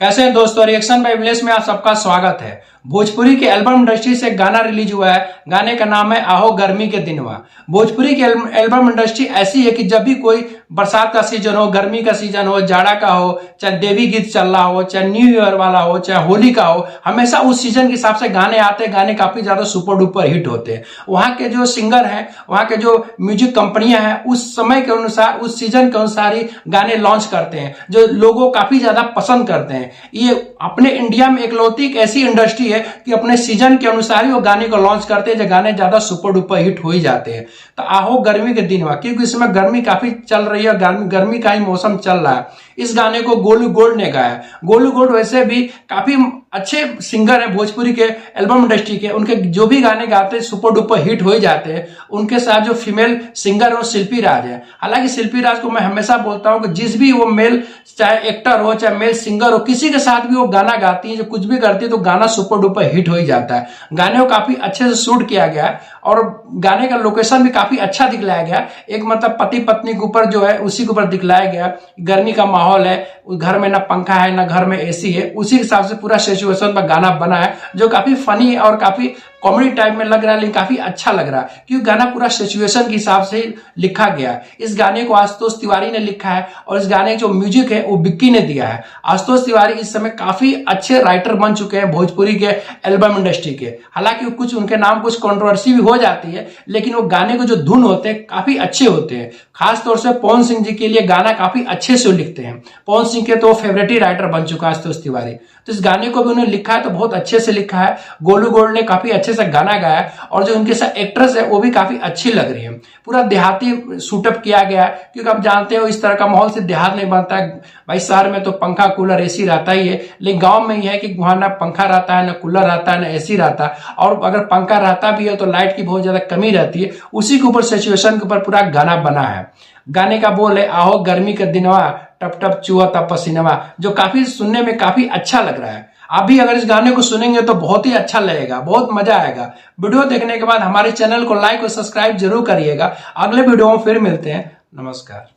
कैसे हैं दोस्तों, रिएक्शन बाय विलेश में आप सबका स्वागत है। भोजपुरी के एल्बम इंडस्ट्री से गाना रिलीज हुआ है। गाने का नाम है आहो गर्मी के दिनवा। भोजपुरी की एल्बम इंडस्ट्री ऐसी है कि जब भी कोई बरसात का सीजन हो, गर्मी का सीजन हो, जाड़ा का हो, चाहे देवी गीत चल रहा हो, चाहे न्यू ईयर वाला हो, चाहे होली का हो, हमेशा उस सीजन के हिसाब से गाने आते हैं। गाने काफी ज्यादा सुपर डुपर हिट होते हैं। वहां के जो सिंगर हैं, वहां के जो म्यूजिक कंपनियां हैं, उस समय के अनुसार, उस सीजन के अनुसार ही गाने लॉन्च करते हैं जो लोगों काफी ज्यादा पसंद करते हैं। ये अपने इंडिया में इकलौती एक ऐसी इंडस्ट्री है कि अपने सीजन के अनुसार ही वो गाने को लॉन्च करते हैं जो गाने ज्यादा सुपर डुपर हिट हो ही जाते हैं। तो आहो गर्मी के दिन हुआ, क्योंकि इस समय गर्मी काफी चल रही है, गर्मी का ही मौसम चल रहा है। इस गाने को गोलू गोल्ड ने गाया। गोलू गोल्ड वैसे भी काफी अच्छे सिंगर हैं भोजपुरी के एल्बम इंडस्ट्री के। उनके जो भी गाने गाते हैं सुपर डुपर हिट हो ही जाते हैं। उनके साथ जो फीमेल सिंगर है वो शिल्पी राज है। हालांकि शिल्पी राज को मैं हमेशा बोलता हूं कि जिस भी वो मेल, चाहे एक्टर हो चाहे मेल सिंगर हो, किसी के साथ भी वो गाना गाती है, जो कुछ भी करती है तो गाना सुपर डुपर हिट हो ही जाता है। गाने को काफी अच्छे से शूट किया गया है और गाने का लोकेशन भी काफी अच्छा दिखलाया गया। एक मतलब पति पत्नी के ऊपर जो है उसी के ऊपर दिखलाया गया। गर्मी का माहौल है, घर में ना पंखा है ना घर में एसी है, उसी हिसाब से पूरा सिचुएशन पर गाना बना है जो काफी फनी और काफी कॉमेडी टाइप में लग रहा है, लेकिन काफी अच्छा लग रहा है क्योंकि गाना पूरा सिचुएशन के हिसाब से लिखा गया है। इस गाने को आशुतोष तिवारी ने लिखा है और इस गाने जो म्यूजिक है वो बिक्की ने दिया है। आशुतोष तिवारी इस समय काफी अच्छे राइटर बन चुके हैं भोजपुरी के एल्बम इंडस्ट्री के। हालांकि कुछ उनके नाम कुछ कंट्रोवर्सी भी हो जाती है, लेकिन वो गाने को जो धुन होते हैं काफी अच्छे होते हैं। खासतौर से पवन सिंह जी के लिए गाना काफी अच्छे से लिखते हैं। पवन सिंह के तो फेवरेट ही राइटर बन चुका है आशुतोष तिवारी। तो इस गाने को भी उन्होंने लिखा है तो बहुत अच्छे से लिखा है। गोलू गोल्ड ने काफी अच्छे से गाना गाया और जो उनके साथ एक्ट्रेस है वो भी काफी अच्छी लग रही है। पूरा देहाती शूटअप किया गया है क्योंकि आप जानते हो इस तरह का माहौल से देहात नहीं बनता है। भाई शहर में तो पंखा कूलर एसी रहता ही है, लेकिन गांव में यह है कि वहां ना पंखा रहता है, ना कूलर रहता है, ना एसी रहता है, और अगर पंखा रहता भी है तो लाइट की बहुत ज्यादा कमी रहती है। उसी के ऊपर सिचुएशन के ऊपर पूरा गाना बना है। गाने का बोल है आहो गर्मी के दिनवा, टप टप चुआ तब पसीनवा, जो काफी सुनने में काफी अच्छा लग रहा है। आप भी अगर इस गाने को सुनेंगे तो बहुत ही अच्छा लगेगा, बहुत मजा आएगा। वीडियो देखने के बाद हमारे चैनल को लाइक और सब्सक्राइब जरूर करिएगा। अगले वीडियो में फिर मिलते हैं। नमस्कार।